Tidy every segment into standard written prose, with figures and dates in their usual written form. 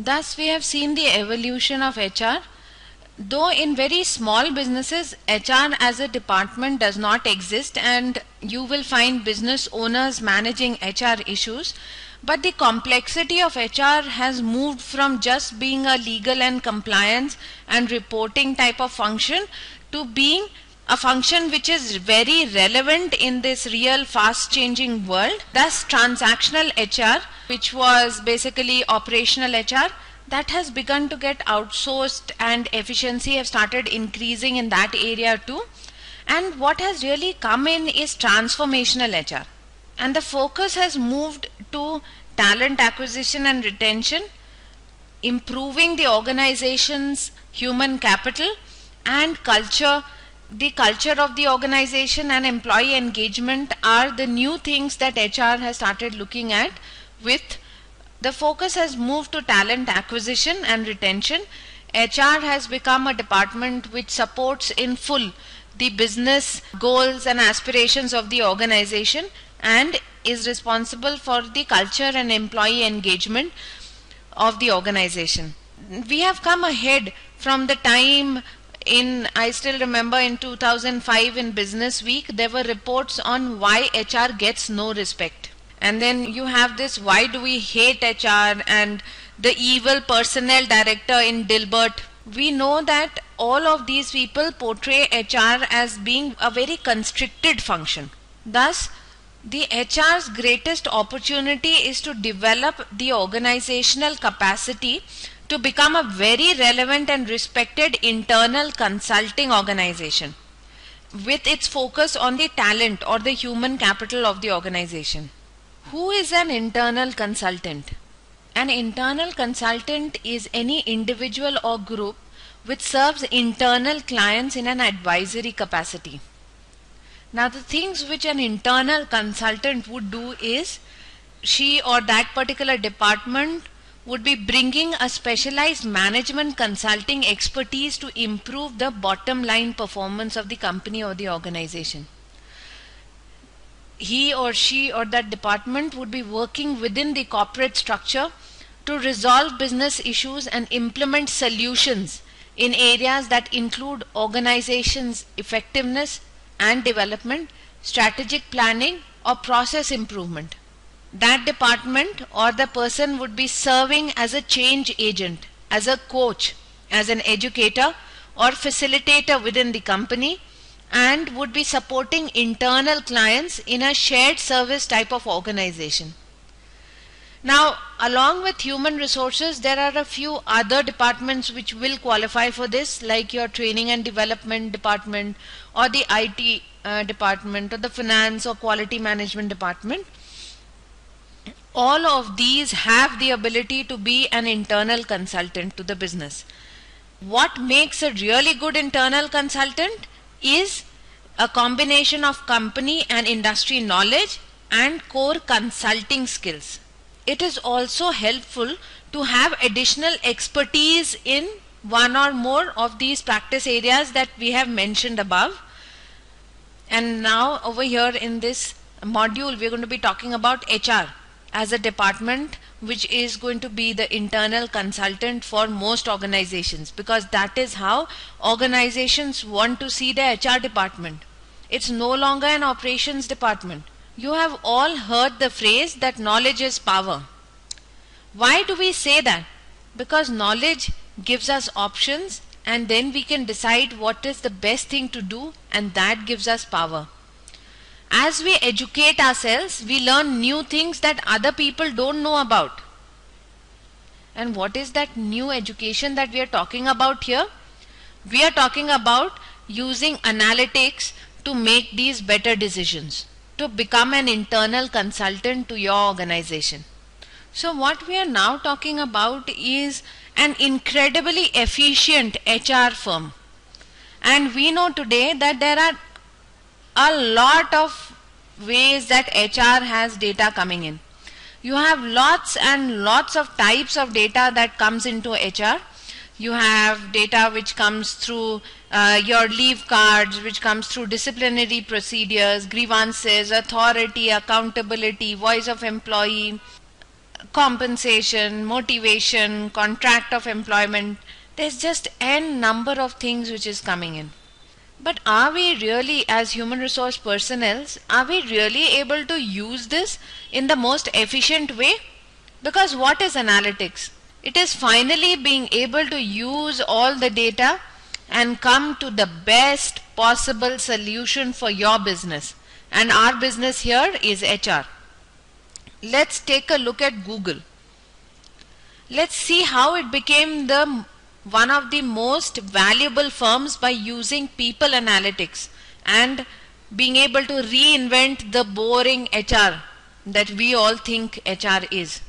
Thus, we have seen the evolution of HR. Though in very small businesses, HR as a department does not exist, and you will find business owners managing HR issues, but the complexity of HR has moved from just being a legal and compliance and reporting type of function to being a function which is very relevant in this real fast changing world. Thus, transactional HR, which was basically operational HR, that has begun to get outsourced, and efficiency have started increasing in that area too. And what has really come in is transformational HR, and the focus has moved to talent acquisition and retention, improving the organization's human capital and culture. The culture of the organization and employee engagement are the new things that HR has started looking at. With the focus has moved to talent acquisition and retention, HR has become a department which supports in full the business goals and aspirations of the organization and is responsible for the culture and employee engagement of the organization. We have come ahead from the time I still remember in 2005 in Business Week, there were reports on why HR gets no respect. And then you have this, why do we hate HR, and the evil personnel director in Dilbert. We know that all of these people portray HR as being a very constricted function. Thus, the HR's greatest opportunity is to develop the organizational capacity to become a very relevant and respected internal consulting organization with its focus on the talent or the human capital of the organization. Who is an internal consultant? An internal consultant is any individual or group which serves internal clients in an advisory capacity. Now, the things which an internal consultant would do is, she or that particular department would be bringing a specialized management consulting expertise to improve the bottom line performance of the company or the organization. He or she or that department would be working within the corporate structure to resolve business issues and implement solutions in areas that include organization's effectiveness and development, strategic planning, or process improvement. That department or the person would be serving as a change agent, as a coach, as an educator or facilitator within the company, and would be supporting internal clients in a shared service type of organization. Now, along with human resources, there are a few other departments which will qualify for this, like your training and development department, or the IT department, or the finance or quality management department. All of these have the ability to be an internal consultant to the business. What makes a really good internal consultant is a combination of company and industry knowledge and core consulting skills. It is also helpful to have additional expertise in one or more of these practice areas that we have mentioned above. And now over here in this module, we are going to be talking about HR as a department which is going to be the internal consultant for most organizations, because that is how organizations want to see the HR department. It's no longer an operations department. You have all heard the phrase that knowledge is power. Why do we say that? Because knowledge gives us options, and then we can decide what is the best thing to do, and that gives us power. As we educate ourselves, we learn new things that other people don't know about. And what is that new education that we are talking about here? We are talking about using analytics to make these better decisions, to become an internal consultant to your organization. So what we are now talking about is an incredibly efficient HR firm. And we know today that there are a lot of ways that HR has data coming in. You have lots and lots of types of data that comes into HR. You have data which comes through your leave cards, which comes through disciplinary procedures, grievances, authority, accountability, voice of employee, compensation, motivation, contract of employment. There's just n number of things which is coming in. But are we really, as human resource personnel, are we really able to use this in the most efficient way? Because what is analytics? It is finally being able to use all the data and come to the best possible solution for your business. And our business here is HR. Let's take a look at Google. Let's see how it became one of the most valuable firms by using people analytics and being able to reinvent the boring HR that we all think HR is.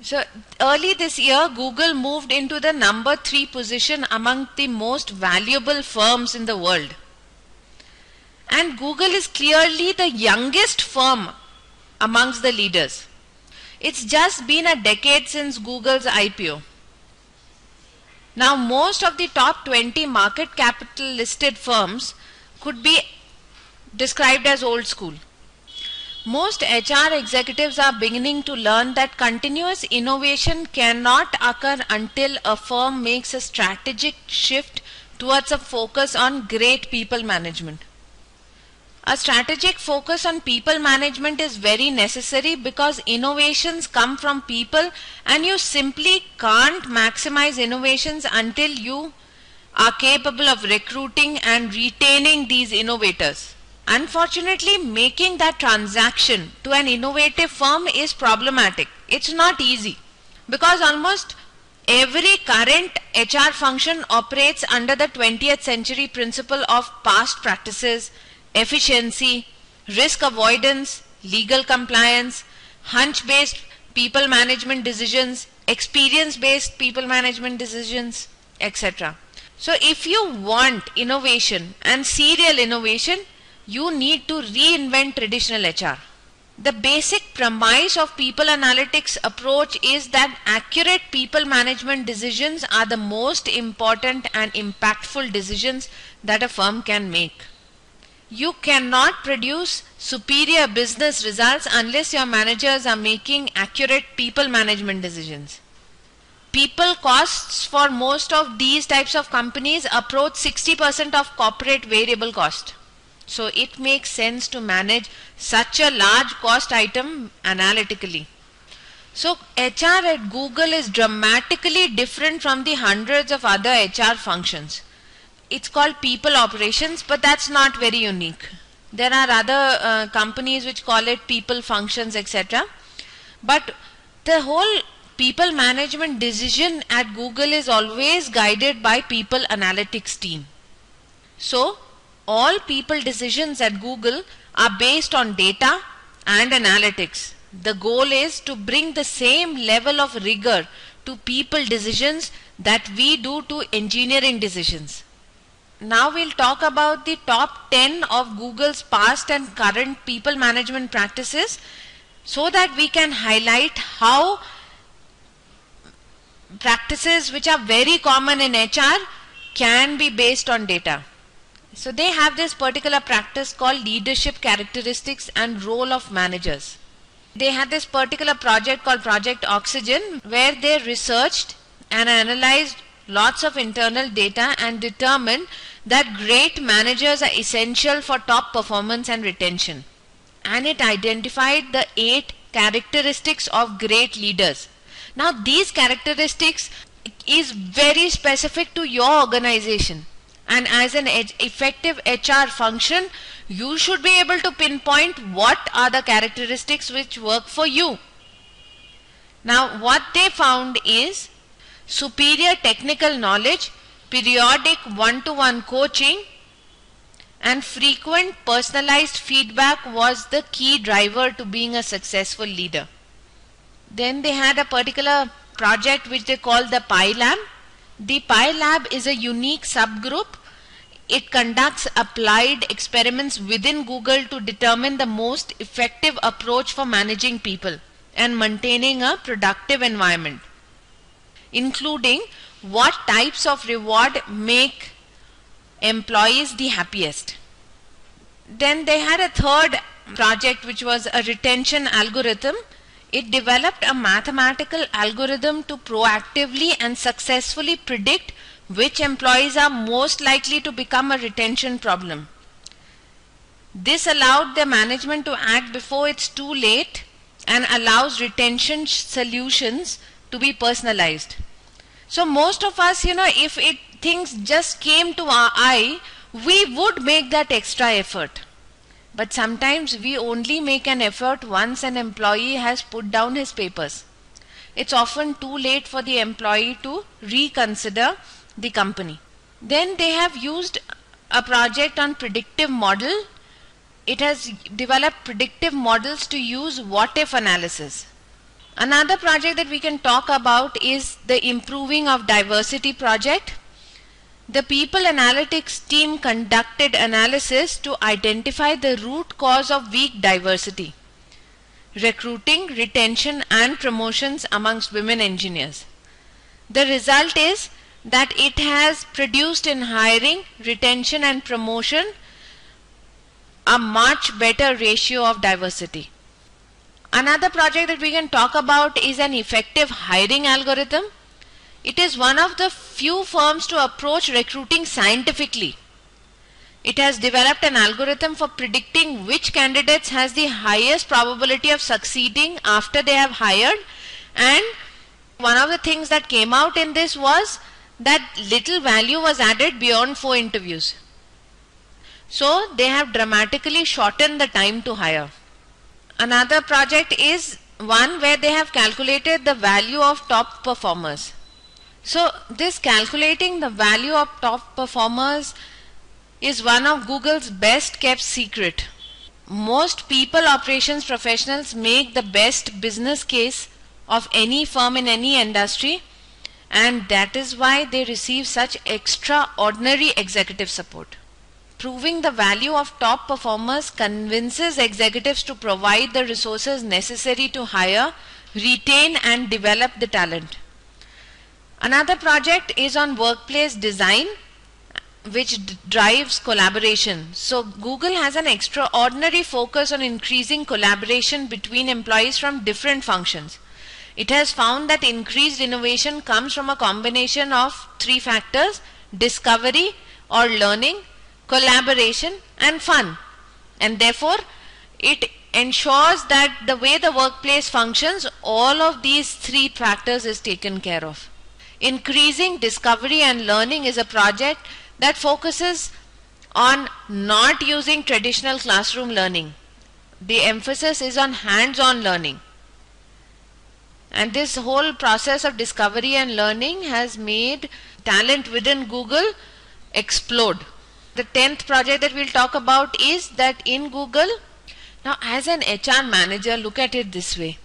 So early this year, Google moved into the number 3 position among the most valuable firms in the world. And Google is clearly the youngest firm amongst the leaders. It's just been a decade since Google's IPO. Now most of the top 20 market capital listed firms could be described as old school. Most HR executives are beginning to learn that continuous innovation cannot occur until a firm makes a strategic shift towards a focus on great people management. A strategic focus on people management is very necessary because innovations come from people and you simply can't maximize innovations until you are capable of recruiting and retaining these innovators. Unfortunately, making that transaction to an innovative firm is problematic. It's not easy because almost every current HR function operates under the 20th century principle of past practices, efficiency, risk avoidance, legal compliance, hunch-based people management decisions, experience-based people management decisions, etc. So if you want innovation and serial innovation, you need to reinvent traditional HR. The basic premise of people analytics approach is that accurate people management decisions are the most important and impactful decisions that a firm can make. You cannot produce superior business results unless your managers are making accurate people management decisions. People costs for most of these types of companies approach 60% of corporate variable cost. So it makes sense to manage such a large cost item analytically. So HR at Google is dramatically different from the hundreds of other HR functions. It's called people operations, but that's not very unique. There are other companies which call it people functions, etc. But the whole people management decision at Google is always guided by people analytics team. So all people decisions at Google are based on data and analytics. The goal is to bring the same level of rigor to people decisions that we do to engineering decisions. Now we'll talk about the top 10 of Google's past and current people management practices so that we can highlight how practices which are very common in HR can be based on data. So they have this particular practice called leadership characteristics and role of managers. They had this particular project called Project Oxygen where they researched and analyzed lots of internal data and determined that great managers are essential for top performance and retention. And it identified the 8 characteristics of great leaders. Now these characteristics is very specific to your organization. And as an effective HR function, you should be able to pinpoint what are the characteristics which work for you. Now what they found is superior technical knowledge, periodic one-to-one coaching and frequent personalized feedback was the key driver to being a successful leader. Then they had a particular project which they called the Pi Lab. The Pi Lab is a unique subgroup. It conducts applied experiments within Google to determine the most effective approach for managing people and maintaining a productive environment, including what types of reward make employees the happiest. Then they had a third project which was a retention algorithm. It developed a mathematical algorithm to proactively and successfully predict which employees are most likely to become a retention problem. This allowed the management to act before it's too late and allows retention solutions to be personalized. So most of us, if things just came to our eye, we would make that extra effort. But sometimes we only make an effort once an employee has put down his papers. It's often too late for the employee to reconsider the company. Then they have used a project on predictive model. It has developed predictive models to use what-if analysis. Another project that we can talk about is the Improving of Diversity project. The People Analytics team conducted analysis to identify the root cause of weak diversity, recruiting, retention and promotions amongst women engineers. The result is that it has produced in hiring, retention and promotion a much better ratio of diversity. Another project that we can talk about is an effective hiring algorithm. It is one of the few firms to approach recruiting scientifically. It has developed an algorithm for predicting which candidates has the highest probability of succeeding after they have hired, and one of the things that came out in this was that little value was added beyond 4 interviews. So they have dramatically shortened the time to hire. Another project is one where they have calculated the value of top performers. So this calculating the value of top performers is one of Google's best kept secret. Most people operations professionals make the best business case of any firm in any industry, and that is why they receive such extraordinary executive support. Proving the value of top performers convinces executives to provide the resources necessary to hire, retain and develop the talent. Another project is on workplace design, which drives collaboration. So Google has an extraordinary focus on increasing collaboration between employees from different functions. It has found that increased innovation comes from a combination of 3 factors: discovery or learning, collaboration and fun. And therefore it ensures that the way the workplace functions, all of these 3 factors is taken care of. Increasing discovery and learning is a project that focuses on not using traditional classroom learning. The emphasis is on hands-on learning. And this whole process of discovery and learning has made talent within Google explode. The 10th project that we'll talk about is that in Google, now as an HR manager, look at it this way.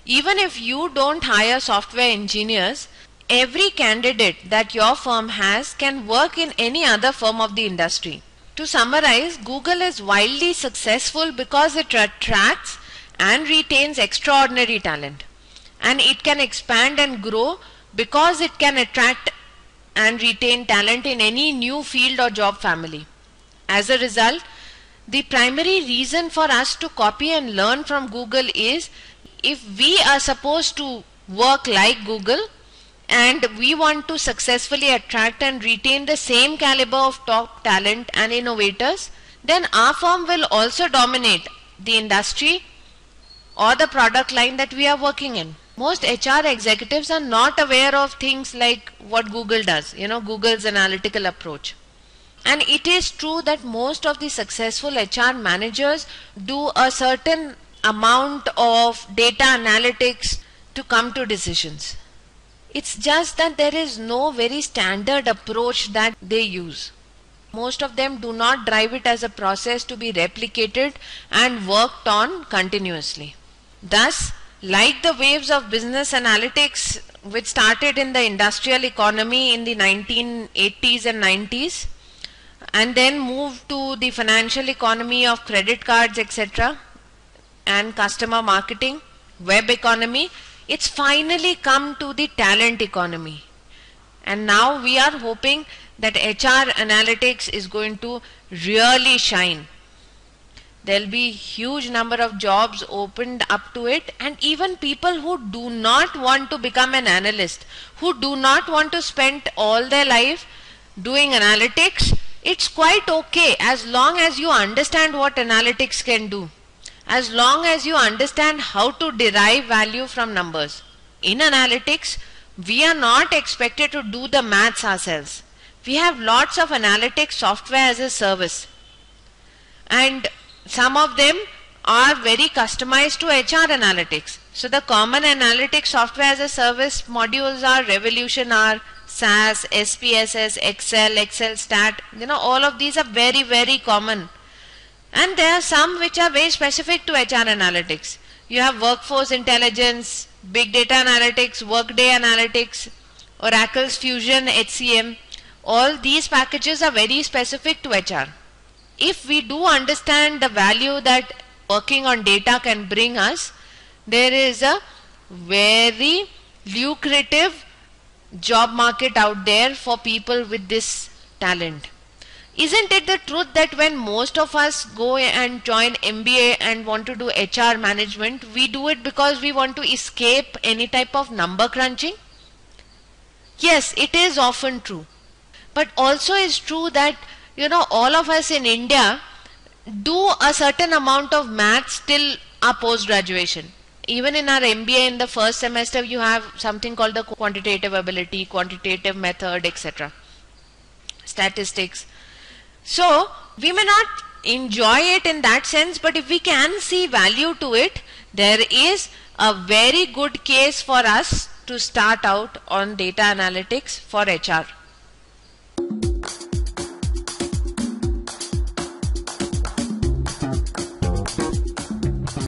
Even if you don't hire software engineers, every candidate that your firm has can work in any other firm of the industry. To summarize, Google is wildly successful because it attracts and retains extraordinary talent. And it can expand and grow because it can attract and retain talent in any new field or job family. As a result, the primary reason for us to copy and learn from Google is, if we are supposed to work like Google, and we want to successfully attract and retain the same caliber of top talent and innovators, then our firm will also dominate the industry or the product line that we are working in. Most HR executives are not aware of things like what Google does, Google's analytical approach. And it is true that most of the successful HR managers do a certain amount of data analytics to come to decisions. It's just that there is no very standard approach that they use. Most of them do not drive it as a process to be replicated and worked on continuously. Thus, like the waves of business analytics which started in the industrial economy in the 1980s and 90s and then moved to the financial economy of credit cards, etc., and customer marketing, web economy, it's finally come to the talent economy. And now we are hoping that HR analytics is going to really shine. There'll be huge number of jobs opened up to it, and even people who do not want to become an analyst, who do not want to spend all their life doing analytics, it's quite okay as long as you understand what analytics can do, as long as you understand how to derive value from numbers. In analytics, we are not expected to do the maths ourselves. We have lots of analytics software as a service, and some of them are very customized to HR analytics. So the common analytics software as a service modules are Revolution R, SAS, SPSS, Excel, Excel Stat. All of these are very, very common. And there are some which are very specific to HR analytics. You have Workforce Intelligence, Big Data Analytics, Workday Analytics, Oracle's Fusion HCM. All these packages are very specific to HR. If we do understand the value that working on data can bring us, there is a very lucrative job market out there for people with this talent. Isn't it the truth that when most of us go and join MBA and want to do HR management, we do it because we want to escape any type of number crunching? Yes, it is often true. But also it's true that all of us in India do a certain amount of maths till our post-graduation. Even in our MBA in the first semester, you have something called the quantitative ability, quantitative method, etc. Statistics. So we may not enjoy it in that sense, but if we can see value to it, there is a very good case for us to start out on data analytics for HR.